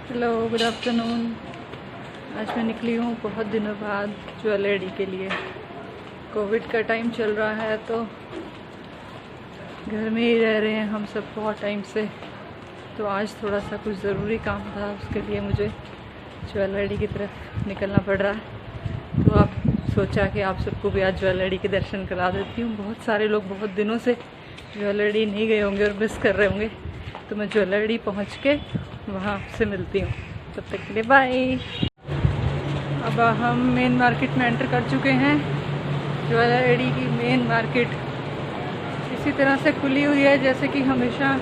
Hello, good afternoon. आज मैं निकली हूँ बहुत दिनों बाद ज्वेलरी के लिए। कोविड का टाइम चल रहा है तो घर में ही रह रहे हैं हम सब बहुत टाइम से। तो आज थोड़ा सा कुछ ज़रूरी काम था, उसके लिए मुझे ज्वेलरी की तरफ निकलना पड़ रहा है। तो आप सोचा कि आप सबको भी आज ज्वेलरी के दर्शन करा देती हूँ। बहुत सारे लोग बहुत दिनों से ज्वेलरी नहीं गए होंगे और मिस कर रहे होंगे, तो मैं ज्वेलरी पहुँच के वहाँ से मिलती हूँ। तब तक के लिए बाय। अब हम मेन मार्केट में एंटर कर चुके हैं। ज्वेलरी की मेन मार्केट इसी तरह से खुली हुई है जैसे कि हमेशा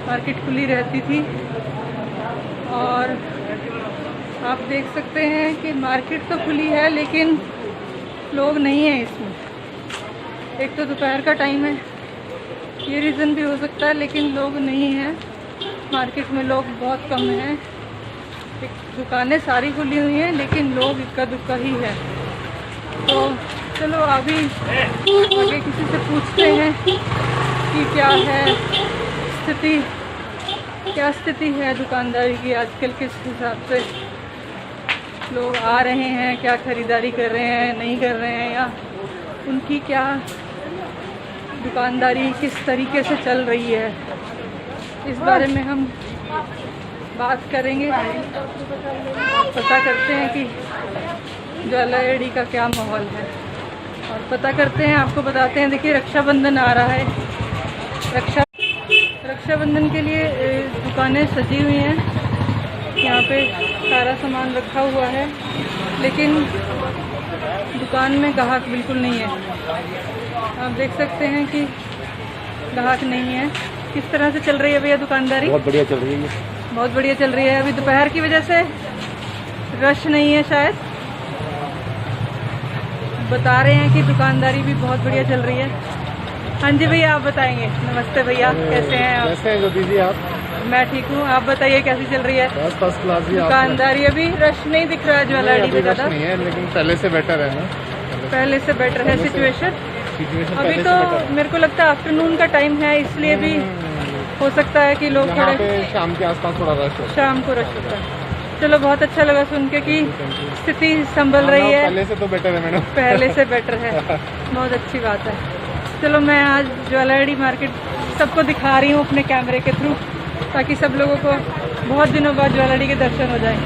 मार्केट खुली रहती थी। और आप देख सकते हैं कि मार्केट तो खुली है लेकिन लोग नहीं हैं इसमें। एक तो दोपहर का टाइम है, ये रीज़न भी हो सकता है, लेकिन लोग नहीं हैं मार्केट में। लोग बहुत कम हैं। दुकानें सारी खुली हुई हैं लेकिन लोग इक्का दुक्का ही है। तो चलो अभी आगे किसी से पूछते हैं कि क्या है स्थिति, क्या स्थिति है दुकानदारी की आजकल, किस हिसाब से लोग आ रहे हैं, क्या ख़रीदारी कर रहे हैं, नहीं कर रहे हैं, या उनकी क्या दुकानदारी किस तरीके से चल रही है। इस बारे में हम बात करेंगे, पता करते हैं कि ज्वेलरी का क्या माहौल है और पता करते हैं, आपको बताते हैं। देखिए रक्षाबंधन आ रहा है। रक्षाबंधन के लिए दुकानें सजी हुई हैं। यहाँ पे सारा सामान रखा हुआ है लेकिन दुकान में ग्राहक बिल्कुल नहीं है। आप देख सकते हैं कि ग्राहक नहीं है। किस तरह से चल रही है भैया दुकानदारी? बहुत बढ़िया चल रही है। बहुत बढ़िया चल रही है। अभी दोपहर की वजह से रश नहीं है शायद। बता रहे हैं कि दुकानदारी भी बहुत बढ़िया चल रही है। हाँ जी भैया, आप बताएंगे। नमस्ते भैया, कैसे हैं आप? कैसे हैं ज्योति जी आप? मैं ठीक हूँ, आप बताइए कैसी चल रही है बस फर्स्ट क्लास। दुकानदारी? अभी रश नहीं दिख रहा है ज्वेलरी में ज़्यादा, नहीं है, लेकिन पहले से बेटर है ना। पहले से बेटर है सिचुएशन। अभी तो मेरे को लगता है आफ्टरनून का टाइम है, इसलिए भी हो सकता है कि लोग थोड़े शाम के आसपास थोड़ा रश हो, शाम को रश होता है। चलो बहुत अच्छा लगा सुन के कि स्थिति संभल रही है। पहले से तो बेटर है मैडम। पहले से बेटर है, बहुत अच्छी बात है। चलो मैं आज ज्वेलरी मार्केट सबको दिखा रही हूँ अपने कैमरे के थ्रू, ताकि सब लोगों को बहुत दिनों बाद ज्वेलरी के दर्शन हो जाए।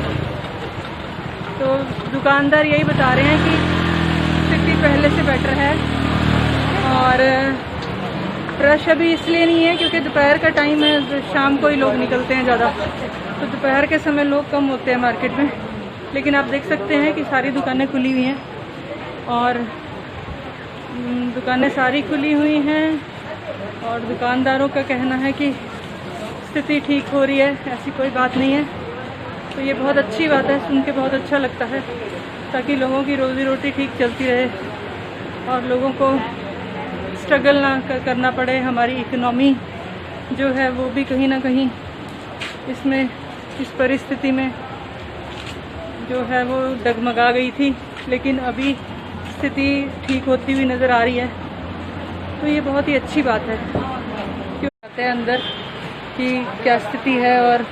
तो दुकानदार यही बता रहे हैं कि स्थिति पहले से बेटर है और रश अभी इसलिए नहीं है क्योंकि दोपहर का टाइम है, तो शाम को ही लोग निकलते हैं ज़्यादा, तो दोपहर के समय लोग कम होते हैं मार्केट में। लेकिन आप देख सकते हैं कि सारी दुकानें खुली हुई हैं और दुकानें सारी खुली हुई हैं और दुकानदारों का कहना है कि स्थिति ठीक हो रही है, ऐसी कोई बात नहीं है। तो ये बहुत अच्छी बात है, सुन के बहुत अच्छा लगता है, ताकि लोगों की रोज़ी रोटी ठीक चलती रहे और लोगों को स्ट्रगल ना करना पड़े। हमारी इकोनॉमी जो है वो भी कहीं ना कहीं इसमें, इस परिस्थिति में जो है वो डगमगा गई थी, लेकिन अभी स्थिति ठीक होती हुई नज़र आ रही है। तो ये बहुत ही अच्छी बात है। क्यों आते हैं अंदर कि क्या स्थिति है और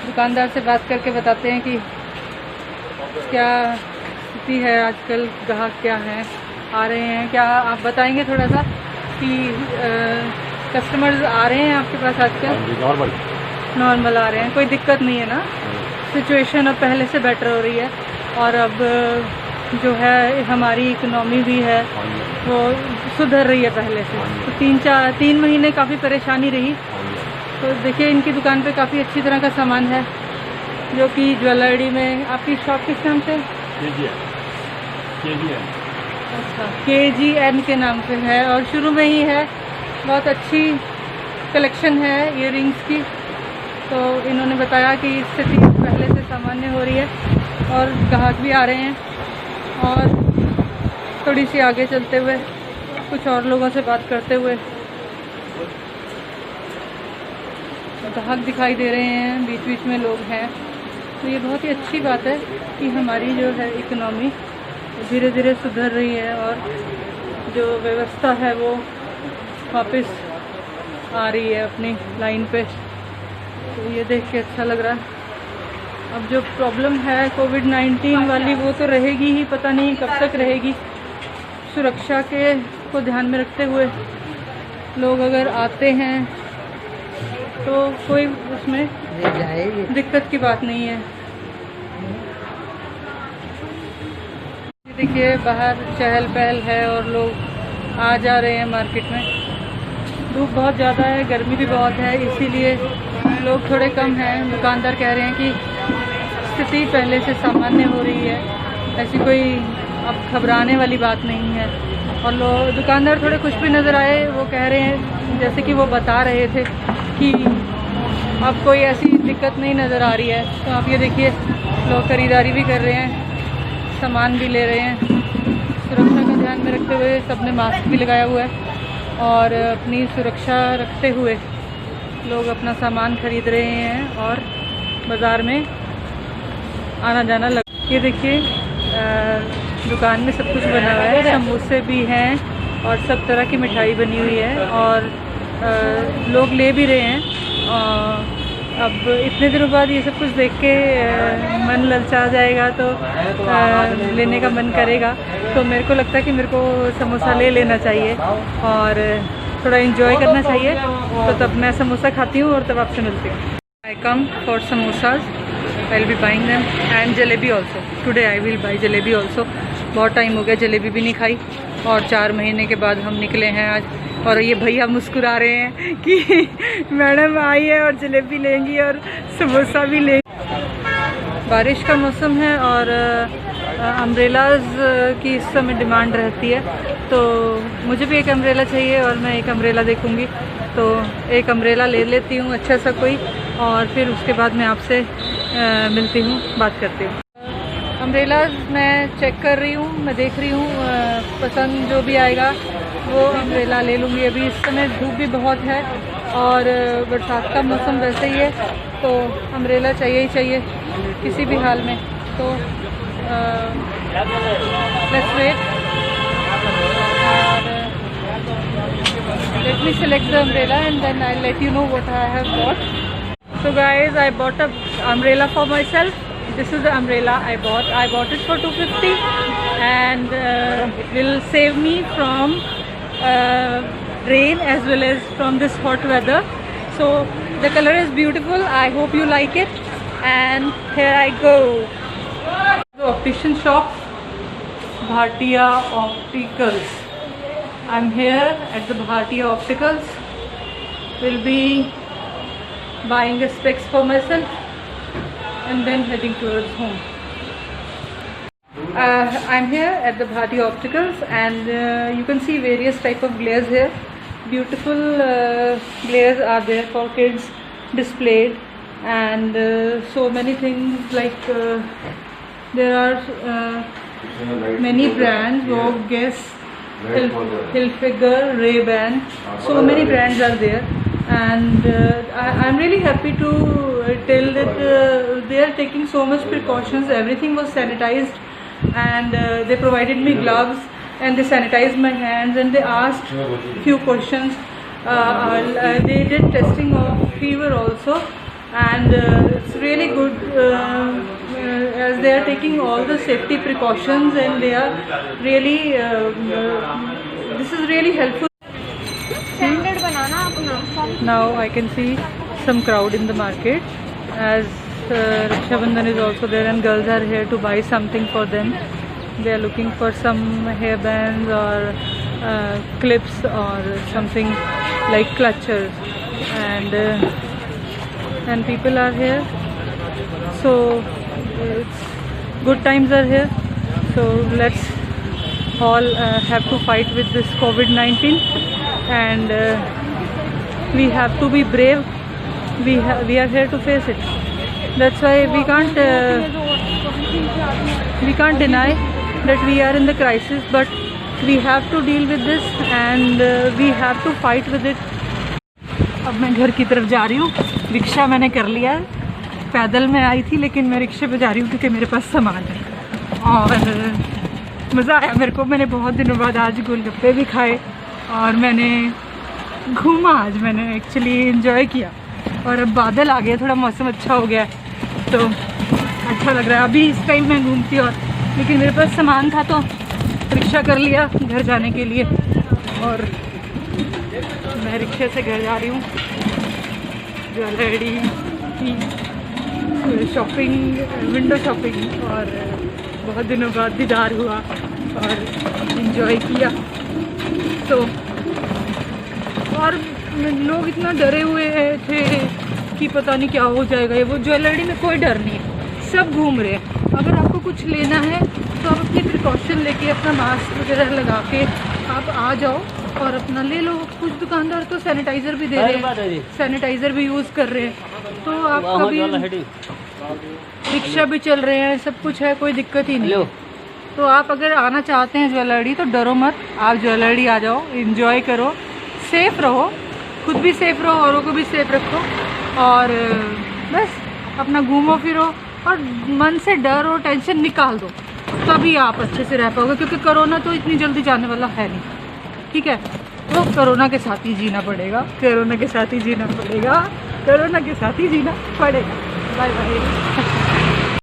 दुकानदार से बात करके बताते हैं कि क्या स्थिति है आजकल, ग्राहक क्या हैं, आ रहे हैं क्या। आप बताएंगे थोड़ा सा कि कस्टमर्स आ रहे हैं आपके पास आजकल? नॉर्मल आ रहे हैं, कोई दिक्कत नहीं है ना? सिचुएशन अब पहले से बेटर हो रही है और अब जो है हमारी इकोनॉमी भी है वो सुधर रही है पहले से। तो 3 महीने काफ़ी परेशानी रही। तो देखिए इनकी दुकान पे काफ़ी अच्छी तरह का सामान है जो कि ज्वेलरी में। आपकी शॉप किस नाम से? अच्छा, KGN के नाम पे है और शुरू में ही है। बहुत अच्छी कलेक्शन है ईयरिंग्स की। तो इन्होंने बताया कि स्थिति पहले से सामान्य हो रही है और ग्राहक भी आ रहे हैं। और थोड़ी सी आगे चलते हुए कुछ और लोगों से बात करते हुए, ग्राहक दिखाई दे रहे हैं, बीच बीच में लोग हैं। तो ये बहुत ही अच्छी बात है कि हमारी जो है इकोनॉमी धीरे धीरे सुधर रही है और जो व्यवस्था है वो वापस आ रही है अपनी लाइन पे। तो ये देख के अच्छा लग रहा है। अब जो प्रॉब्लम है कोविड-19 वाली वो तो रहेगी ही, पता नहीं कब तक रहेगी। सुरक्षा के को ध्यान में रखते हुए लोग अगर आते हैं तो कोई उसमें दिक्कत की बात नहीं है। देखिए बाहर चहल पहल है और लोग आ जा रहे हैं मार्केट में। धूप बहुत ज़्यादा है, गर्मी भी बहुत है, इसीलिए लोग थोड़े कम हैं। दुकानदार कह रहे हैं कि स्थिति पहले से सामान्य हो रही है, ऐसी कोई अब घबराने वाली बात नहीं है। और लोग दुकानदार थोड़े खुश भी नज़र आए। वो कह रहे हैं, जैसे कि वो बता रहे थे कि अब कोई ऐसी दिक्कत नहीं नज़र आ रही है। तो आप ये देखिए लोग ख़रीदारी भी कर रहे हैं, सामान भी ले रहे हैं। सुरक्षा का ध्यान में रखते हुए सबने मास्क भी लगाया हुआ है और अपनी सुरक्षा रखते हुए लोग अपना सामान खरीद रहे हैं और बाज़ार में आना जाना लग। ये देखिए दुकान में सब कुछ बना हुआ है, समोसे भी हैं और सब तरह की मिठाई बनी हुई है और लोग ले भी रहे हैं। अब इतने दिनों बाद ये सब कुछ देख के मन ललचा जाएगा तो लेने का मन करेगा। तो मेरे को लगता है कि मेरे को समोसा ले लेना चाहिए और थोड़ा एंजॉय करना चाहिए। तो तब मैं समोसा खाती हूँ और तब आपसे मिलती हूँ। I come for samosas, I will be buying them and jalebi also. Today I will buy jalebi also. बहुत टाइम हो गया जलेबी भी नहीं खाई और 4 महीने के बाद हम निकले हैं आज। और ये भैया मुस्कुरा रहे हैं कि मैडम आई है और जलेबी लेंगी और समोसा भी लेंगी। बारिश का मौसम है और अम्ब्रेलाज की इस समय डिमांड रहती है, तो मुझे भी एक अम्ब्रेला चाहिए और मैं एक अम्ब्रेला देखूंगी। तो एक अम्ब्रेला ले लेती हूँ अच्छा सा कोई, और फिर उसके बाद मैं आपसे मिलती हूँ, बात करती हूँ। अम्ब्रेलाज मैं चेक कर रही हूँ, मैं देख रही हूँ, पसंद जो भी आएगा वो अम्ब्रेला ले लूँगी। अभी इस समय धूप भी बहुत है और बरसात का मौसम वैसे ही है, तो अम्ब्रेला चाहिए ही चाहिए किसी भी हाल में। तो लेट्स वेट और let me select the umbrella and then I'll let you know what I have bought. So guys, I bought a umbrella for myself. This is the umbrella I bought. I bought it for 250 and it will save me from rain as well as from this hot weather. So the color is beautiful. I hope you like it. And here I go. The optician shop, Bhartiya Opticals. I'm here at the Bhartiya Opticals. Will be buying a specs for myself and then heading towards home. I'm here at the Bhartiya Opticals and you can see various type of glares here. Beautiful glares are there for kids displayed, and so many things like there are many brands, Vogue, Guess, Hilfiger, Ray-Ban, so many brands are there. And I'm really happy to tell that they are taking so much precautions. Everything was sanitized and they provided me gloves and they sanitized my hands and they asked few questions. They did testing of fever also, and it's really good as they are taking all the safety precautions and they are really this is really helpful. Now I can see some crowd in the market as Raksha Bandhan is also there and girls are here to buy something for them. They are looking for some hairbands or clips or something like clutches, and people are here. So it's good times are here. So let's all have to fight with this COVID-19 and we have to be brave. We are here to face it. That's why we can't deny that we are in the crisis, but we have to deal with this and we have to fight with it. अब मैं घर की तरफ जा रही हूँ। Rickshaw मैंने कर लिया है, पैदल मैं आई थी लेकिन मैं रिक्शे पे जा रही हूँ क्योंकि मेरे पास सामान है और मज़ा आया मेरे को। मैंने बहुत दिनों बाद आज गोलगप्पे भी खाए और मैंने घूमा, आज मैंने एक्चुअली एंजॉय किया। और अब बादल आ गए, थोड़ा मौसम अच्छा हो गया है तो अच्छा लग रहा है। अभी इस टाइम मैं घूमती और लेकिन मेरे पास सामान था तो रिक्शा कर लिया घर जाने के लिए और मैं रिक्शे से घर जा रही हूँ। ज्वेलरी की शॉपिंग, विंडो शॉपिंग और बहुत दिनों बाद दीदार हुआ और इन्जॉय किया। तो और लोग इतना डरे हुए थे कि पता नहीं क्या हो जाएगा। ये वो ज्वेलरी में कोई डर नहीं है, सब घूम रहे हैं। अगर आपको कुछ लेना है तो आप अपनी प्रिकॉशन लेके अपना मास्क वगैरह लगा के आप आ जाओ और अपना ले लो। कुछ दुकानदार तो सैनिटाइज़र भी दे रहे हैं, सैनिटाइज़र भी यूज़ कर रहे हैं। तो आप कभी रिक्शा भी चल रहे हैं, सब कुछ है, कोई दिक्कत ही नहीं। तो आप अगर आना चाहते हैं ज्वेलरी तो डरो मत, आप ज्वेलरी आ जाओ, इंजॉय करो, सेफ रहो, खुद भी सेफ रहो, औरों को भी सेफ रखो और बस अपना घूमो फिरो और मन से डर और टेंशन निकाल दो, तभी आप अच्छे से रह पाओगे। क्योंकि कोरोना तो इतनी जल्दी जाने वाला है नहीं, ठीक है। तो कोरोना के साथ ही जीना पड़ेगा, कोरोना के साथ ही जीना पड़ेगा, कोरोना के साथ ही जीना पड़ेगा। Bye bye.